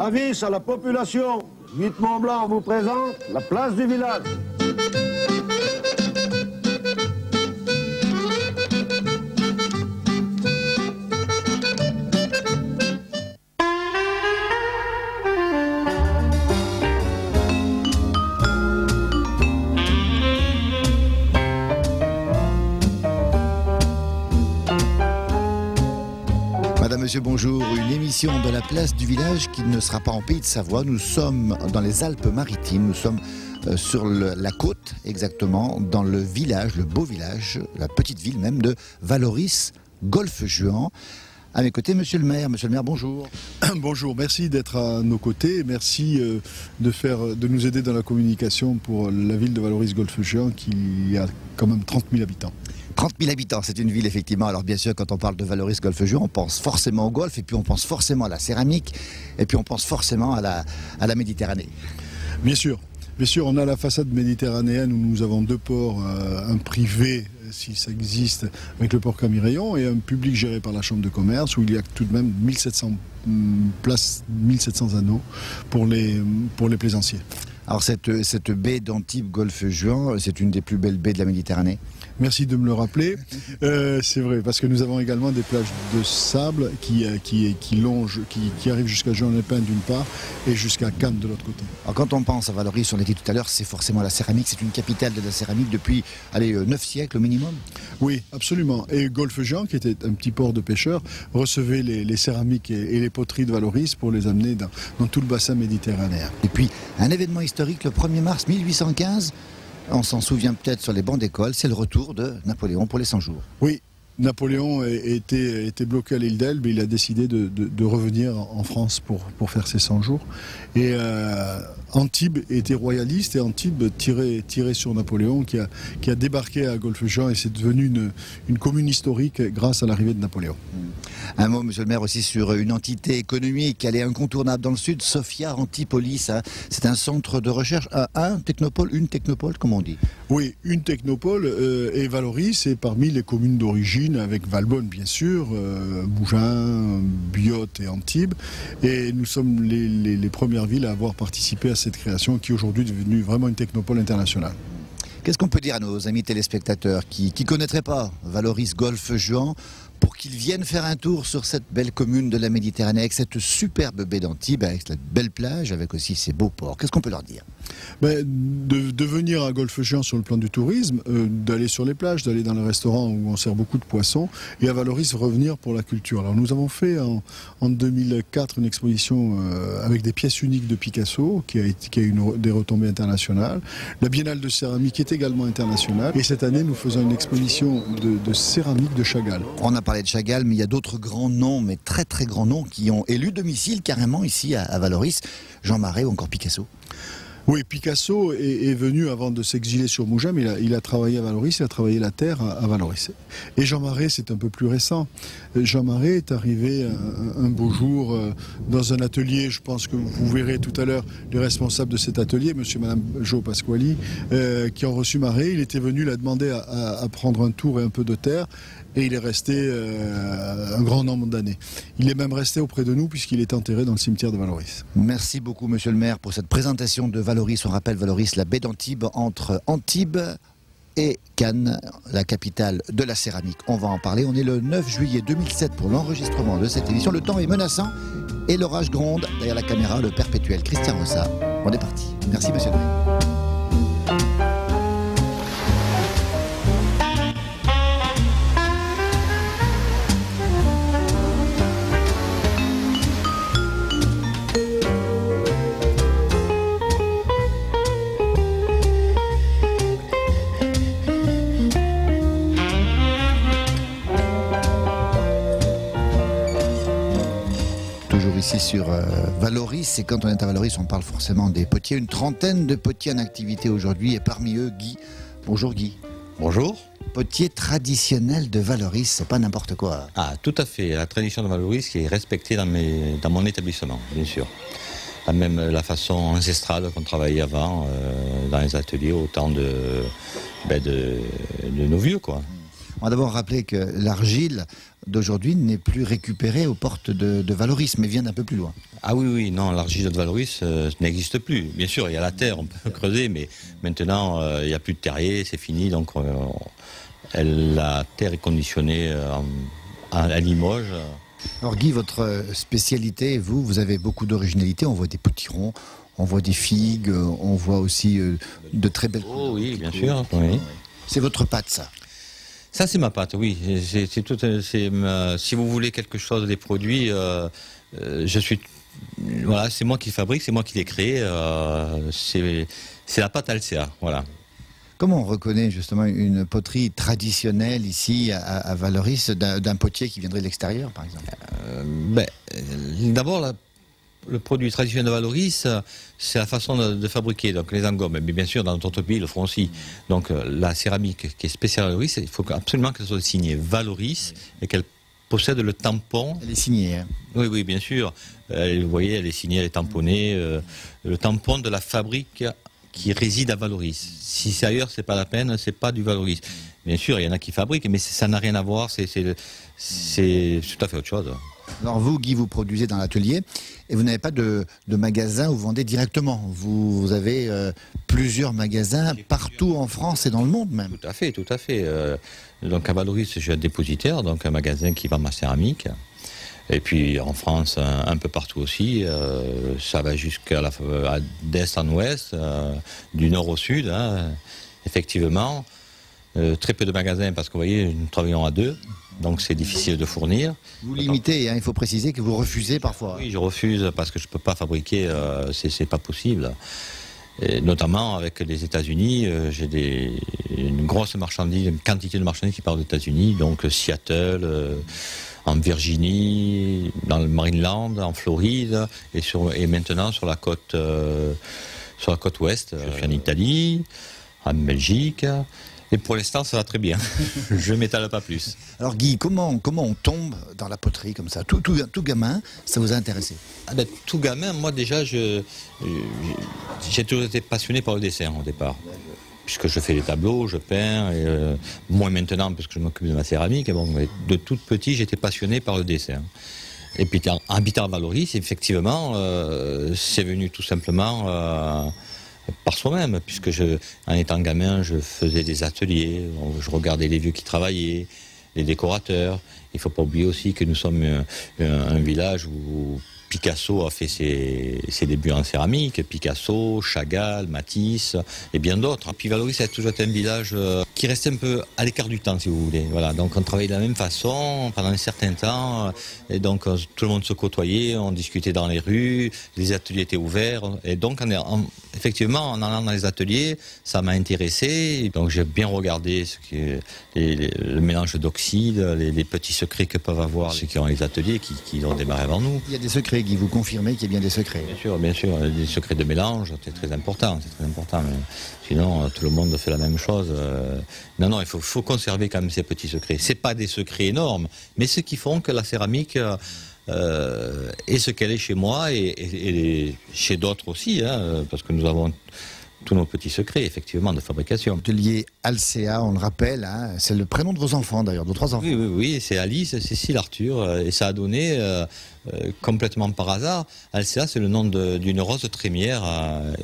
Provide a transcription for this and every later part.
Avis à la population, 8 Mont-Blanc vous présente la place du village. Madame, Monsieur, bonjour. Une émission de la place du village qui ne sera pas en Pays de Savoie. Nous sommes dans les Alpes-Maritimes. Nous sommes sur la côte, exactement, dans le village, le beau village, la petite ville même de Valoris, Golfe-Juan. À mes côtés, Monsieur le maire. Monsieur le maire, bonjour. Bonjour, merci d'être à nos côtés. Merci de nous aider dans la communication pour la ville de Valoris-Golfe-Juan qui a quand même 30 000 habitants. 30 000 habitants, c'est une ville effectivement. Alors bien sûr, quand on parle de Valoris-Golfe-Juan, on pense forcément au golfe, et puis on pense forcément à la céramique, et puis on pense forcément à la Méditerranée. Bien sûr, on a la façade méditerranéenne où nous avons deux ports, un privé, si ça existe, avec le port Camireillon, et un public géré par la Chambre de commerce, où il y a tout de même 1700 places, 1700 anneaux pour les plaisanciers. Alors cette baie d'Antibes Golfe-Juan, c'est une des plus belles baies de la Méditerranée. Merci de me le rappeler. C'est vrai, parce que nous avons également des plages de sable qui arrivent jusqu'à Juan-les-Pins d'une part et jusqu'à Cannes de l'autre côté. Alors quand on pense à Valoris, on l'a dit tout à l'heure, c'est forcément la céramique. C'est une capitale de la céramique depuis 9 siècles au minimum. Oui, absolument. Et Golfe-Juan, qui était un petit port de pêcheurs, recevait les céramiques et les poteries de Valoris pour les amener dans tout le bassin méditerranéen. Et puis, un événement historique le 1er mars 1815. On s'en souvient peut-être sur les bancs d'école, c'est le retour de Napoléon pour les 100 jours. Oui, Napoléon était bloqué à l'île d'Elbe et il a décidé de revenir en France pour faire ses 100 jours. Et Antibes était royaliste et Antibes tirait sur Napoléon qui a débarqué à Golfe-Juan et c'est devenu une commune historique grâce à l'arrivée de Napoléon. Un mot, monsieur le maire, aussi sur une entité économique, elle est incontournable dans le sud, Sophia Antipolis. Hein. C'est un centre de recherche, une technopole, comme on dit. Oui, une technopole et Valoris est parmi les communes d'origine, avec Valbonne bien sûr, Mougins, Biot et Antibes. Et nous sommes les premières villes à avoir participé à cette création qui aujourd'hui est devenue vraiment une technopole internationale. Qu'est-ce qu'on peut dire à nos amis téléspectateurs qui ne connaîtraient pas Valoris-Golfe-Juan pour qu'ils viennent faire un tour sur cette belle commune de la Méditerranée, avec cette superbe baie d'Antibes, avec cette belle plage, avec aussi ces beaux ports? Qu'est-ce qu'on peut leur dire? De venir à Golfe-Juan sur le plan du tourisme, d'aller sur les plages, d'aller dans les restaurants où on sert beaucoup de poissons, et à Valoris revenir pour la culture. Alors nous avons fait en 2004 une exposition avec des pièces uniques de Picasso, qui a eu des retombées internationales. La Biennale de céramique est également internationale, et cette année nous faisons une exposition de céramique de Chagall. On a parlé de Chagall, mais il y a d'autres grands noms, mais très très grands noms, qui ont élu domicile carrément ici à Valoris. Jean Marais ou encore Picasso. Oui, Picasso est venu avant de s'exiler sur Mougins, mais il a travaillé à Valoris, il a travaillé la terre à Valoris. Et Jean Marais, c'est un peu plus récent. Jean Marais est arrivé un beau jour dans un atelier, je pense que vous verrez tout à l'heure les responsables de cet atelier, monsieur et madame Jo Pasquali, qui ont reçu Marais. Il était venu, il a demandé à prendre un tour et un peu de terre. Et il est resté un grand nombre d'années. Il est même resté auprès de nous puisqu'il est enterré dans le cimetière de Valoris. Merci beaucoup monsieur le maire pour cette présentation de Valoris. On rappelle Valoris, la baie d'Antibes entre Antibes et Cannes, la capitale de la céramique. On va en parler. On est le 9 juillet 2007 pour l'enregistrement de cette émission. Le temps est menaçant et l'orage gronde. Derrière la caméra, le perpétuel Christian Rossa. On est parti. Merci monsieur le maire. Ici sur Valoris, et quand on est à Valoris, on parle forcément des potiers. Une trentaine de potiers en activité aujourd'hui, et parmi eux, Guy. Bonjour Guy. Bonjour. Potier traditionnel de Valoris, c'est pas n'importe quoi. Ah, tout à fait. La tradition de Valoris qui est respectée dans mon établissement, bien sûr. Même la façon ancestrale qu'on travaillait avant dans les ateliers au temps de nos vieux, quoi. On va d'abord rappeler que l'argile d'aujourd'hui n'est plus récupérée aux portes de Valoris, mais vient d'un peu plus loin. Ah oui, oui, non, l'argile de Valoris n'existe plus. Bien sûr, il y a la terre, on peut creuser, mais maintenant, il n'y a plus de terrier, c'est fini. Donc, la terre est conditionnée à Limoges. Alors Guy, votre spécialité, vous avez beaucoup d'originalité. On voit des potirons, on voit des figues, on voit aussi de très belles... Oh oui, bien sûr. Oui. C'est votre pâte, ça? Ça, c'est ma pâte, oui. Si vous voulez quelque chose des produits, voilà, c'est moi qui fabrique, c'est moi qui l'ai créé. C'est la pâte Alsea, voilà. Comment on reconnaît justement une poterie traditionnelle ici à Valoris d'un potier qui viendrait de l'extérieur, par exemple? D'abord, le produit traditionnel de Valoris, c'est la façon de fabriquer, donc les engobes. Mais bien sûr, dans notre pays, ils le font aussi. Donc la céramique qui est spéciale à Valoris, il faut absolument qu'elle soit signée Valoris et qu'elle possède le tampon. Elle est signée, hein? Oui, oui, bien sûr. Vous voyez, elle est signée, elle est tamponnée. Le tampon de la fabrique qui réside à Valoris. Si c'est ailleurs, c'est pas la peine, c'est pas du Valoris. Bien sûr, il y en a qui fabriquent, mais ça n'a rien à voir, c'est tout à fait autre chose. Alors vous, Guy, vous produisez dans l'atelier et vous n'avez pas de magasin où vous vendez directement. Vous avez plusieurs magasins partout en France et dans le monde même. Tout à fait, tout à fait. Donc à Valoris, j'ai un dépositaire, donc un magasin qui vend ma céramique. Et puis en France, un peu partout aussi. Ça va jusqu'à d'est en ouest, du nord au sud, hein, effectivement. Très peu de magasins parce que vous voyez, nous travaillons à deux, donc c'est difficile de fournir. Vous limitez, hein, il faut préciser que vous refusez parfois. Oui, je refuse parce que je ne peux pas fabriquer, c'est pas possible. Et notamment avec les États-Unis, j'ai une grosse marchandise, une quantité de marchandises qui partent des États-Unis, donc Seattle, en Virginie, dans le Marineland, en Floride, et maintenant sur la côte ouest. Je suis en Italie, en Belgique. Et pour l'instant, ça va très bien. Je ne m'étale pas plus. Alors Guy, comment on tombe dans la poterie comme ça? Tout gamin, ça vous a intéressé? Tout gamin, moi déjà, j'ai toujours été passionné par le dessin au départ. Puisque je fais des tableaux, je peins, et, moins maintenant parce que je m'occupe de ma céramique. Et bon, de tout petit, j'étais passionné par le dessin. Et puis en habitant à Valoris, effectivement, c'est venu tout simplement... par soi-même, puisque en étant gamin, je faisais des ateliers, je regardais les vieux qui travaillaient, les décorateurs. Il ne faut pas oublier aussi que nous sommes un village où Picasso a fait ses débuts en céramique, Picasso, Chagall, Matisse et bien d'autres. Puis Valoris, ça a toujours été un village qui restait un peu à l'écart du temps, si vous voulez. Voilà, donc on travaillait de la même façon pendant un certain temps, et donc tout le monde se côtoyait, on discutait dans les rues, les ateliers étaient ouverts, et donc effectivement, en allant dans les ateliers, ça m'a intéressé, donc j'ai bien regardé le mélange d'oxydes, les petits secrets que peuvent avoir ceux qui ont les ateliers, qui ont démarré avant nous. Il y a des secrets, Guy, vous confirmez qu'il y a bien des secrets? Bien sûr, des secrets de mélange, c'est très important, mais sinon tout le monde fait la même chose. Non, il faut conserver quand même ces petits secrets. C'est pas des secrets énormes, mais ceux qui font que la céramique est ce qu'elle est chez moi et chez d'autres aussi, hein, parce que nous avons tous nos petits secrets, effectivement, de fabrication. L'atelier Alsea, on le rappelle, hein, c'est le prénom de vos enfants d'ailleurs, de 3 enfants. Oui, c'est Alice, Cécile, Arthur, et ça a donné complètement par hasard. Alsea, c'est le nom d'une rose trémière,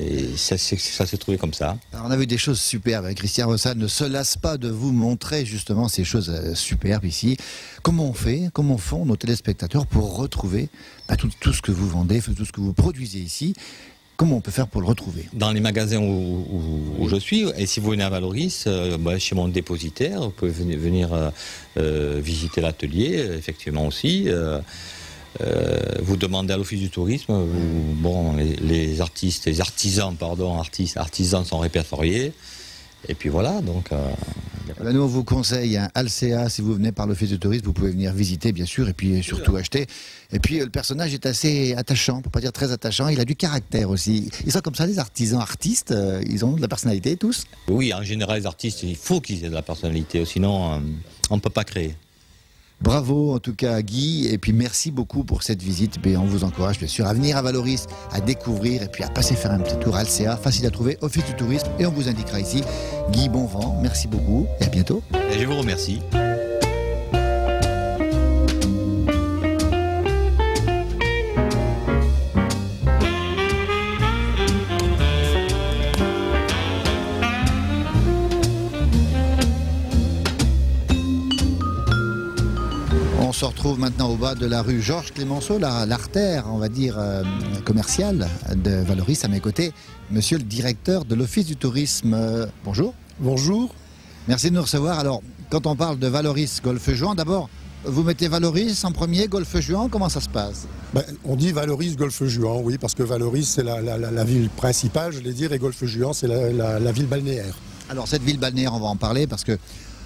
et ça s'est trouvé comme ça. Alors on a vu des choses superbes. Christian Rossa ne se lasse pas de vous montrer justement ces choses superbes ici. Comment font nos téléspectateurs pour retrouver tout ce que vous vendez, tout ce que vous produisez ici? Comment on peut faire pour le retrouver? Dans les magasins où je suis, et si vous venez à Valoris, chez mon dépositaire, vous pouvez venir visiter l'atelier, effectivement aussi. Vous demandez à l'Office du tourisme, les artisans sont répertoriés. Et puis voilà, donc... Nous, on vous conseille un Alsea, si vous venez par l'Office du tourisme, vous pouvez venir visiter, bien sûr, et puis surtout acheter. Et puis le personnage est assez attachant, pour pas dire très attachant, il a du caractère aussi. Ils sont comme ça, les artisans, artistes, ils ont de la personnalité, tous? Oui, en général, les artistes, il faut qu'ils aient de la personnalité, sinon on ne peut pas créer. Bravo en tout cas Guy, et puis merci beaucoup pour cette visite. On vous encourage bien sûr à venir à Valoris, à découvrir et puis à passer faire un petit tour à Alsea, facile à trouver, Office du tourisme, et on vous indiquera ici. Guy, bon vent, merci beaucoup et à bientôt. Et je vous remercie. trouve maintenant au bas de la rue Georges Clémenceau, l'artère, on va dire, commerciale de Valoris. À mes côtés, monsieur le directeur de l'Office du tourisme. Bonjour. Bonjour. Merci de nous recevoir. Alors, quand on parle de Valoris Golfe-Juan, d'abord, vous mettez Valoris en premier, Golfe-Juan, comment ça se passe? On dit Valoris Golfe-Juan, oui, parce que Valoris c'est la ville principale, je vais dire, et Golfe-Juan c'est la ville balnéaire. Alors cette ville balnéaire, on va en parler parce que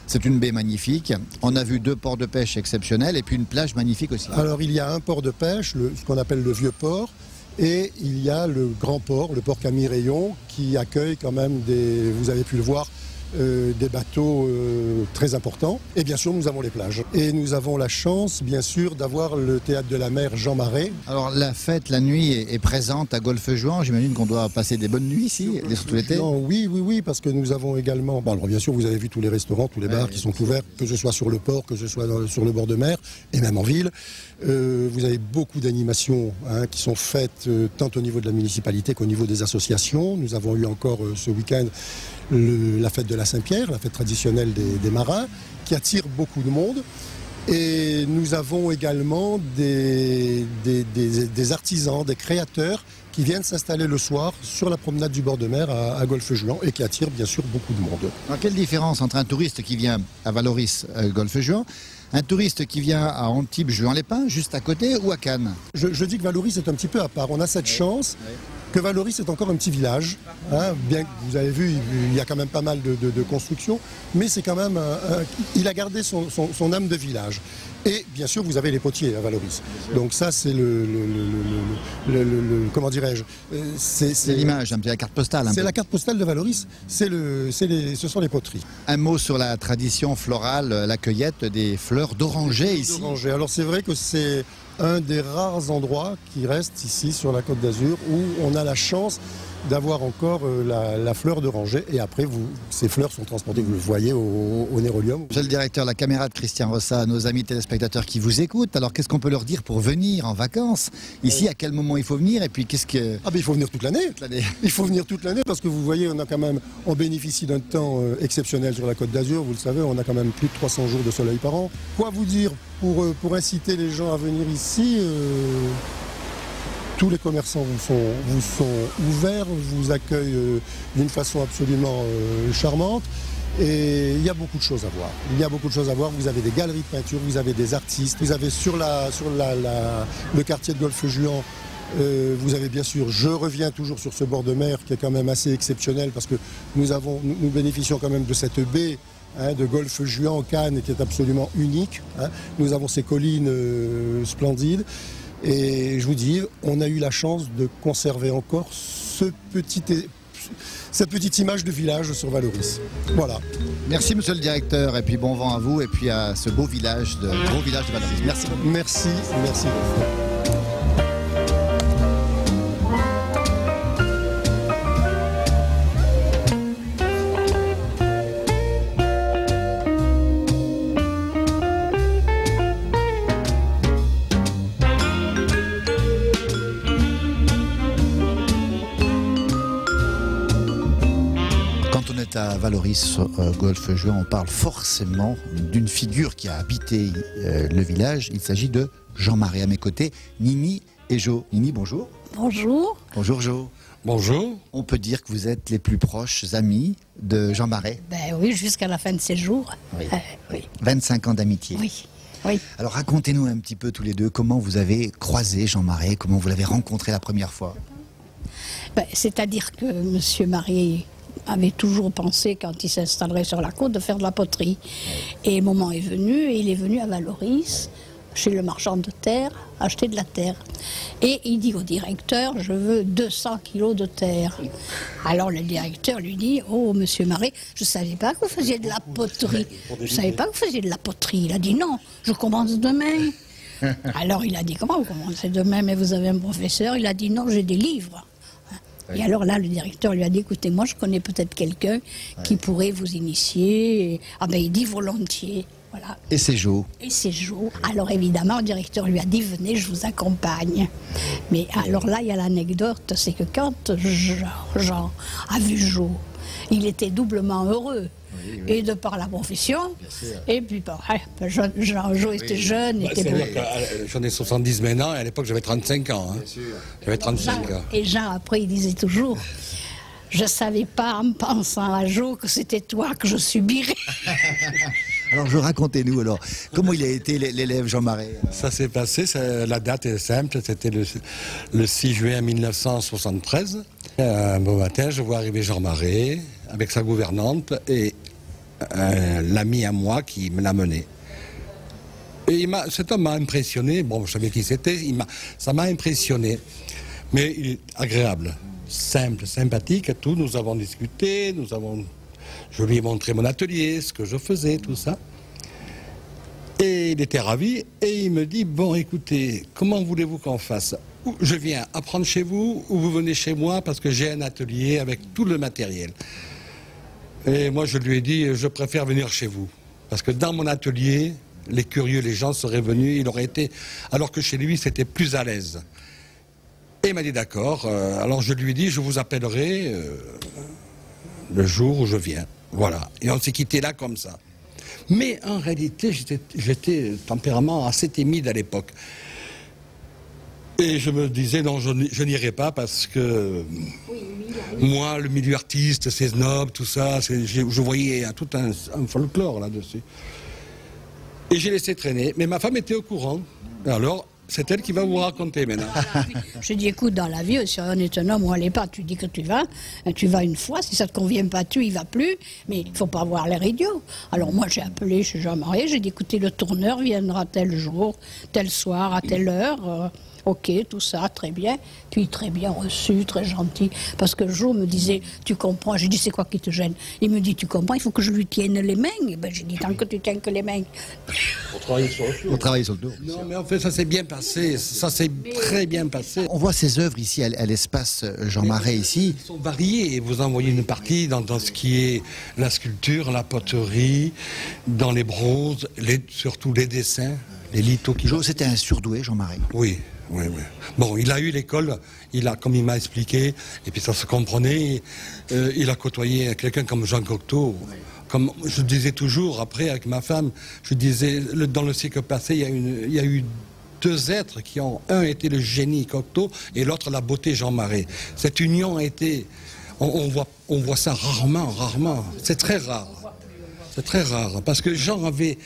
c'est une baie magnifique. On a vu 2 ports de pêche exceptionnels et puis une plage magnifique aussi. Alors il y a un port de pêche, ce qu'on appelle le vieux port, et il y a le grand port, le port Camille-Rayon, qui accueille quand même vous avez pu le voir, des bateaux très importants. Et bien sûr, nous avons les plages. Et nous avons la chance, bien sûr, d'avoir le théâtre de la mer Jean Marais. Alors la fête, la nuit est présente à Golfe-Juan. J'imagine qu'on doit passer des bonnes nuits ici, surtout l'été. Oui, parce que nous avons également... alors bien sûr, vous avez vu tous les restaurants, tous les bars qui sont ouverts, que ce soit sur le port, que ce soit sur le bord de mer, et même en ville. Vous avez beaucoup d'animations qui sont faites tant au niveau de la municipalité qu'au niveau des associations. Nous avons eu encore ce week-end la fête de la Saint-Pierre, la fête traditionnelle des marins, qui attire beaucoup de monde. Et nous avons également des artisans, des créateurs qui viennent s'installer le soir sur la promenade du bord de mer à Golfe-Juan et qui attirent bien sûr beaucoup de monde. Alors, quelle différence entre un touriste qui vient à Valoris Golfe-Juan, un touriste qui vient à Antibes-Juan-les-Pins, juste à côté, ou à Cannes? Je dis que Valoris est un petit peu à part. On a cette chance que Valoris est encore un petit village. Bien que vous avez vu, il y a quand même pas mal de constructions, mais c'est quand même il a gardé son âme de village. Et bien sûr, vous avez les potiers à Valoris. Donc ça, c'est comment dirais-je, c'est l'image, la carte postale. C'est la carte postale de Valoris. Ce sont les poteries. Un mot sur la tradition florale, la cueillette des fleurs d'oranger ici. Alors c'est vrai que c'est un des rares endroits qui reste ici sur la Côte d'Azur où on a la chance d'avoir encore la fleur d'oranger. Et après, ces fleurs sont transportées, vous le voyez, au nérolium. Monsieur le directeur, la caméra de Christian Rossa, nos amis téléspectateurs qui vous écoutent, alors qu'est-ce qu'on peut leur dire pour venir en vacances ici? À quel moment il faut venir? Et puis qu'est-ce que... il faut venir toute l'année. Il faut venir toute l'année parce que vous voyez, on bénéficie d'un temps exceptionnel sur la Côte d'Azur. Vous le savez, on a quand même plus de 300 jours de soleil par an. Quoi vous dire pour inciter les gens à venir ici? Tous les commerçants vous sont ouverts, vous accueillent d'une façon absolument charmante. Et il y a beaucoup de choses à voir. Vous avez des galeries de peinture, vous avez des artistes, vous avez sur le quartier de Golfe-Juan, vous avez bien sûr, je reviens toujours sur ce bord de mer qui est quand même assez exceptionnel parce que nous bénéficions quand même de cette baie de Golfe-Juan, Cannes, qui est absolument unique. Nous avons ces collines splendides. Et je vous dis, on a eu la chance de conserver encore cette petite image de village sur Valoris. Voilà. Merci monsieur le directeur, et puis bon vent à vous, et puis à ce beau village, gros village de Valoris. Merci. Merci. À Valoris Golfe-Juan, on parle forcément d'une figure qui a habité le village. Il s'agit de Jean Marais. À mes côtés, Nini et Jo. Nini, bonjour. Bonjour. Bonjour Jo. Bonjour. On peut dire que vous êtes les plus proches amis de Jean Marais? Oui, jusqu'à la fin de ses jours. Oui. 25 ans d'amitié. Oui. Alors racontez-nous un petit peu tous les deux comment vous avez croisé Jean Marais, comment vous l'avez rencontré la première fois. C'est-à-dire que M. Marais avait toujours pensé, quand il s'installerait sur la côte, de faire de la poterie. Et le moment est venu, et il est venu à Valoris, chez le marchand de terre, acheter de la terre. Et il dit au directeur, je veux 200 kilos de terre. Alors le directeur lui dit, oh monsieur Marais, je ne savais pas que vous faisiez de la poterie. Je ne savais pas que vous faisiez de la poterie. Il a dit, non, je commence demain. Alors il a dit, comment vous commencez demain? Mais vous avez un professeur? Il a dit, non, j'ai des livres. Et alors là, le directeur lui a dit, écoutez, moi je connais peut-être quelqu'un qui pourrait vous initier. Il dit volontiers. Voilà. Et c'est Jo. Alors évidemment, le directeur lui a dit, venez, je vous accompagne. Mais alors là, il y a l'anecdote, c'est que quand Jean a vu Jo, il était doublement heureux. et de par la profession. Et puis, Jean-Jo était jeune. J'en ai 70 maintenant, et à l'époque j'avais 35 ans. Hein. J'avais 35 ans. Et Jean, après, il disait toujours... Je ne savais pas, en pensant à Jo, que c'était toi que je subirais. Alors, racontez-nous, alors, comment il a été l'élève Jean Marais? Ça s'est passé, la date est simple, c'était le 6 juin 1973. Un beau matin, je vois arriver Jean Marais avec sa gouvernante et l'ami à moi qui me l'a mené. Et cet homme m'a impressionné, bon, je savais qui c'était, ça m'a impressionné, mais il est agréable. Simple, sympathique et tout. Nous avons discuté, je lui ai montré mon atelier, ce que je faisais, tout ça. Et il était ravi et il me dit, bon écoutez, comment voulez-vous qu'on fasse? Je viens apprendre chez vous ou vous venez chez moi parce que j'ai un atelier avec tout le matériel. Et moi je lui ai dit, je préfère venir chez vous. Parce que dans mon atelier, les curieux, les gens seraient venus, il aurait été... Alors que chez lui, c'était plus à l'aise. Et il m'a dit d'accord, alors je lui ai dit je vous appellerai le jour où je viens. Voilà, et on s'est quitté là comme ça. Mais en réalité, j'étais tempérament assez timide à l'époque. Et je me disais non, je n'irai pas parce que moi, le milieu artiste, c'est snob, tout ça, je voyais tout un folklore là-dessus. Et j'ai laissé traîner, mais ma femme était au courant. Alors, c'est elle qui va vous raconter maintenant. J'ai dit, écoute, dans la vie, si on est un homme, on n'allait pas. Tu dis que tu vas une fois. Si ça ne te convient pas, tu y vas plus. Mais il ne faut pas avoir l'air idiot. Alors moi, j'ai appelé chez Jean Marais. J'ai dit, écoutez, le tourneur viendra tel jour, tel soir, à telle heure. Ok, tout ça, très bien. Puis très bien reçu, très gentil. Parce que Jo me disait, tu comprends. J'ai dit, c'est quoi qui te gêne? Il me dit, tu comprends, il faut que je lui tienne les mains. Et ben, j'ai dit, tant que tu tiens que les mains. On travaille sur le tour. On travaille sur le dos. Non, mais en fait, ça s'est bien passé. Ça s'est très bien passé. On voit ces œuvres ici à l'espace Jean Marais ici. Ils sont variés. Vous en voyez une partie dans ce qui est la sculpture, la poterie, dans les bronzes, surtout les dessins, les lithos. Jo, c'était un surdoué, Jean Marais. Oui. Oui, oui. Bon, il a eu l'école, comme il m'a expliqué, et puis ça se comprenait, il a côtoyé quelqu'un comme Jean Cocteau. Comme je disais toujours, après, avec ma femme, je disais, dans le siècle passé, il y a eu deux êtres qui ont, un était le génie Cocteau, et l'autre la beauté Jean Marais. Cette union a été, on voit ça rarement, c'est très rare. C'est très rare, parce que Jean avait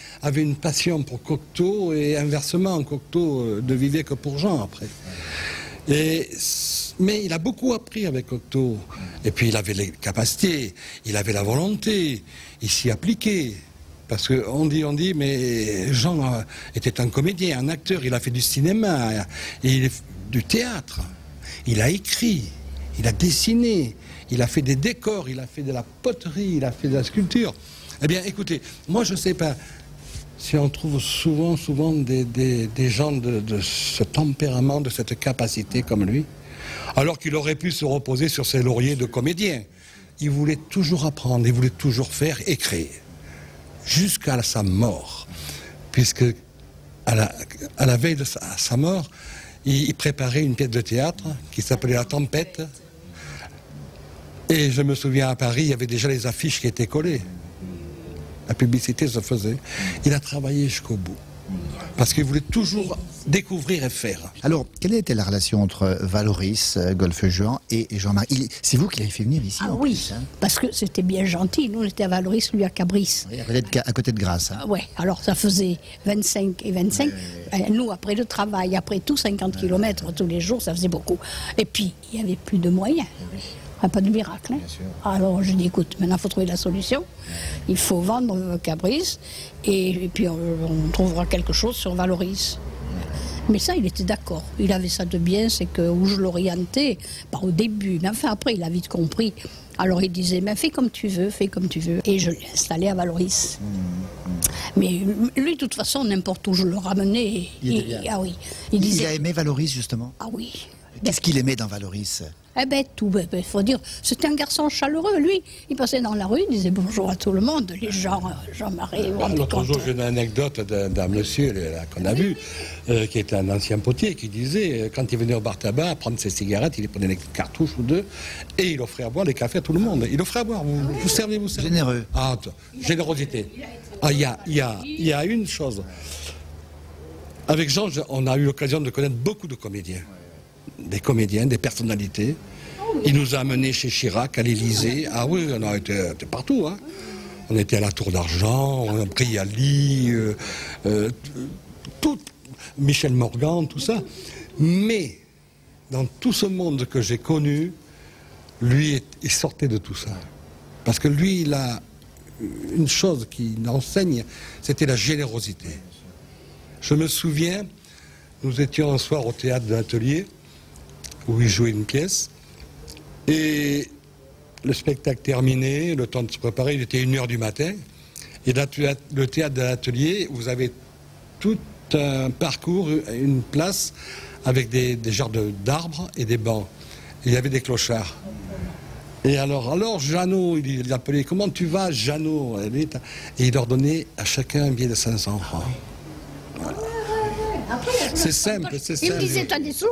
une passion pour Cocteau, et inversement, Cocteau ne vivait que pour Jean après. Mais il a beaucoup appris avec Cocteau. Et puis il avait les capacités, il avait la volonté, il s'y appliquait. Parce qu'on dit, mais Jean était un comédien, un acteur, il a fait du cinéma, du théâtre, il a écrit, il a dessiné, il a fait des décors, il a fait de la poterie, il a fait de la sculpture. Eh bien, écoutez, moi je ne sais pas si on trouve souvent des gens de ce tempérament, de cette capacité comme lui, alors qu'il aurait pu se reposer sur ses lauriers de comédien. Il voulait toujours apprendre, il voulait toujours faire et créer, jusqu'à sa mort, puisque à la veille de sa mort, il préparait une pièce de théâtre qui s'appelait La Tempête. Et je me souviens, à Paris, il y avait déjà les affiches qui étaient collées. La publicité se faisait. Il a travaillé jusqu'au bout. Parce qu'il voulait toujours découvrir et faire. Alors, quelle était la relation entre Valoris, Golfe-Juan et Jean-Marie? C'est vous qui l'avez fait venir ici? Ah oui, plus, hein? Parce que c'était bien gentil. Nous, on était à Valoris, lui à Cabris. Oui, à côté de Grasse. Hein. Oui, alors ça faisait 25 et 25. Nous, après le travail, après tout, 50 km tous les jours, ça faisait beaucoup. Et puis, il n'y avait plus de moyens. Pas de miracle. Hein. Alors je dis, écoute, maintenant il faut trouver la solution. Il faut vendre Cabris et puis on trouvera quelque chose sur Valoris. Mais ça, il était d'accord. Il avait ça de bien, c'est que où je l'orientais, pas au début, mais enfin après, il a vite compris. Alors il disait, mais fais comme tu veux, fais comme tu veux. Et je l'ai installé à Valoris. Mais lui, de toute façon, n'importe où je le ramenais. Il était bien. Ah oui. Il a aimé Valoris, justement? Ah oui. Qu'est-ce qu'il aimait dans Valoris? Eh ben tout, il faut dire, c'était un garçon chaleureux, lui. Il passait dans la rue, il disait bonjour à tout le monde, les gens, Jean-Marie, L'autre jour, j'ai une anecdote d'un monsieur qu'on a vu, qui était un ancien potier, qui disait, quand il venait au bar tabac, prendre ses cigarettes, il prenait des cartouches ou deux, et il offrait à boire des cafés à tout le monde. Il offrait à boire, vous servez, vous servez. Généreux. Ah, générosité. Ah, il y a une chose. Avec Jean, on a eu l'occasion de connaître beaucoup de comédiens. Des comédiens, des personnalités. Il nous a amenés chez Chirac, à l'Élysée. Ah oui, on a été partout. Hein. On était à la Tour d'Argent, on a pris Ali, Michel Morgan, tout ça. Mais, dans tout ce monde que j'ai connu, lui, il sortait de tout ça. Parce que lui, il a une chose qu'il enseigne, c'était la générosité. Je me souviens, nous étions un soir au théâtre de l'Atelier, où il jouait une pièce, et le spectacle terminé, le temps de se préparer, il était 1h du matin, et le théâtre de l'Atelier, vous avez tout un parcours, une place, avec des genres d'arbres et des bancs. Et il y avait des clochards. Et alors Jeannot, il appelait, comment tu vas, Jeannot? Et il leur donnait à chacun un billet de 500 francs. Voilà. C'est simple, c'est simple. Il me disait, t'as des sous?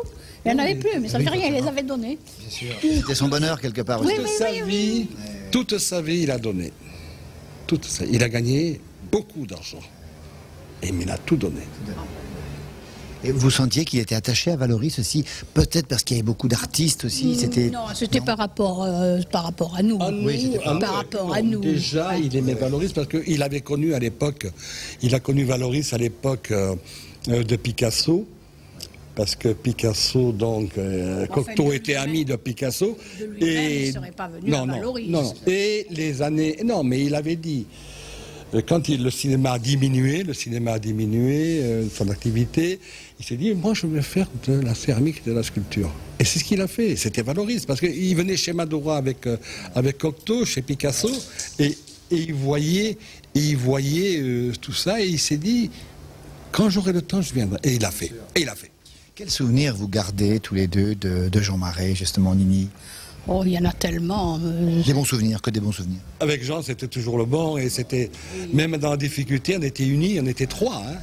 Il n'y en avait plus, mais ça ne fait rien, il les avait donnés. Bien sûr. C'était son bonheur quelque part aussi. Toute sa vie, il a donné. Il a gagné beaucoup d'argent. Mais il a tout donné. Et vous sentiez qu'il était attaché à Valoris aussi, peut-être parce qu'il y avait beaucoup d'artistes aussi. Non, c'était par rapport à nous. Par rapport à nous. Déjà, il aimait Valoris parce qu'il avait connu à l'époque, il a connu Valoris à l'époque de Picasso. Parce que Picasso, donc, Cocteau était ami de Picasso. Et il ne serait pas venu à Valoris. Non, et les années... Non, mais il avait dit, quand le cinéma a diminué, son activité, il s'est dit, moi je vais faire de la céramique et de la sculpture. Et c'est ce qu'il a fait, c'était Valoris, parce qu'il venait chez Madora avec Cocteau, chez Picasso, et il voyait tout ça, et il s'est dit, quand j'aurai le temps, je viendrai. Et il a fait. Quel souvenir vous gardez tous les deux de Jean Marais, justement, Nini? Oh, il y en a tellement. Des bons souvenirs, que des bons souvenirs. Avec Jean, c'était toujours le bon, et c'était, même dans la difficulté, on était unis, on était trois. Hein.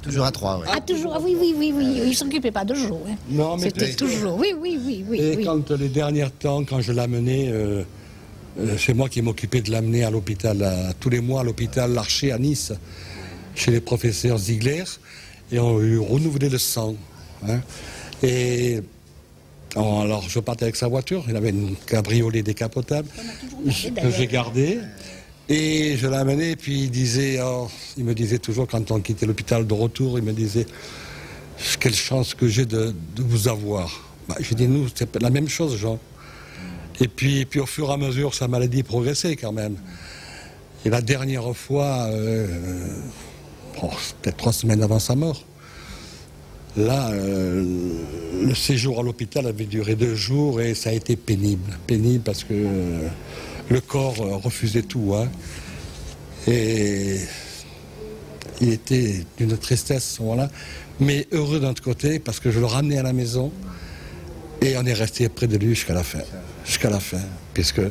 Toujours à trois, oui. Ah, toujours, oui. Il ne s'occupait pas de jour. Hein. Non, mais c'était toujours, oui. Et quand les derniers temps, quand je l'amenais, c'est moi qui m'occupais de l'amener à l'hôpital, tous les mois à l'hôpital L'Archer à Nice, chez les professeurs Ziegler, et on lui renouvelait le sang. Hein. Et alors je partais avec sa voiture, il avait une cabriolet décapotable que j'ai gardée, et je l'amenais, et puis il me disait toujours quand on quittait l'hôpital de retour, il me disait quelle chance que j'ai de vous avoir. J'ai dit nous c'est la même chose Jean. Et puis au fur et à mesure sa maladie progressait quand même. Et la dernière fois, peut-être 3 semaines avant sa mort, là, le séjour à l'hôpital avait duré 2 jours et ça a été pénible. Pénible parce que le corps refusait tout. Hein. Et il était d'une tristesse à ce moment-là, mais heureux d'un autre côté parce que je le ramenais à la maison et on est resté près de lui jusqu'à la fin. Jusqu'à la fin. Puisque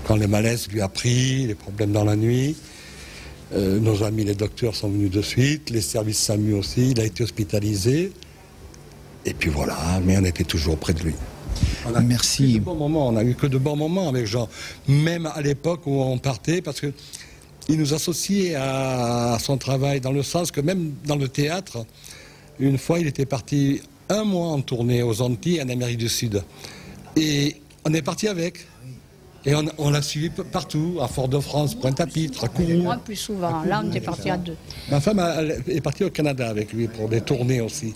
quand les malaises lui a pris, les problèmes dans la nuit, nos amis les docteurs sont venus de suite, les services SAMU aussi, il a été hospitalisé. Et puis voilà, mais on était toujours près de lui. Merci. On n'a eu que de bons moments avec Jean. Même à l'époque où on partait, parce qu'il nous associait à son travail, dans le sens que même dans le théâtre, une fois il était parti 1 mois en tournée aux Antilles, en Amérique du Sud. Et on est parti avec. Et on l'a suivi partout, à Fort-de-France, Pointe-à-Pitre, à Kourou. Moi, plus souvent. Là, on était parti à 2. Ma femme est partie au Canada avec lui pour des tournées aussi.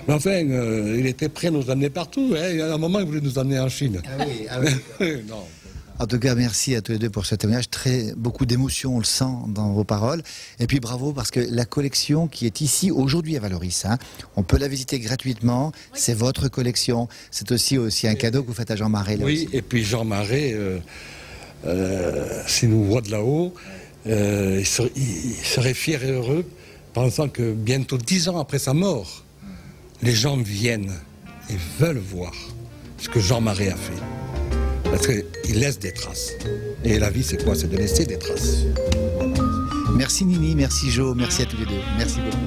Mais enfin, il était prêt à nous amener partout. Hein. À un moment, il voulait nous amener en Chine. Ah oui. Non. En tout cas, merci à tous les deux pour ce témoignage. Beaucoup d'émotion, on le sent dans vos paroles. Et puis bravo, parce que la collection qui est ici aujourd'hui à Valoris, hein, on peut la visiter gratuitement. C'est votre collection. C'est aussi un cadeau que vous faites à Jean Marais. Oui, et puis Jean Marais, s'il nous voit de là-haut, il serait fier et heureux, pensant que bientôt 10 ans après sa mort, les gens viennent et veulent voir ce que Jean Marais a fait. Parce qu'il laisse des traces. Et la vie, c'est quoi? C'est de laisser des traces. Merci Nini, merci Jo, merci à tous les deux. Merci beaucoup.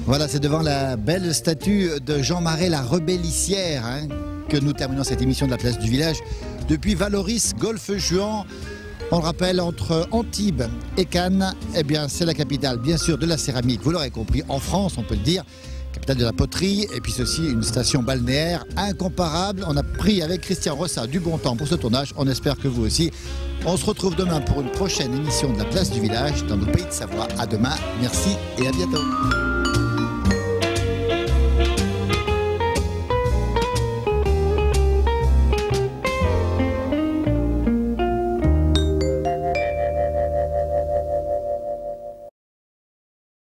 Voilà, c'est devant la belle statue de Jean Marais, la rebellicière, hein, que nous terminons cette émission de la place du village. Depuis Valoris, Golfe-Juan, on le rappelle, entre Antibes et Cannes, eh bien, c'est la capitale, bien sûr, de la céramique. Vous l'aurez compris, en France, on peut le dire, capitale de la poterie, et puis ceci, une station balnéaire incomparable. On a pris avec Christian Rossa du bon temps pour ce tournage. On espère que vous aussi. On se retrouve demain pour une prochaine émission de la place du village dans nos pays de Savoie. À demain, merci et à bientôt.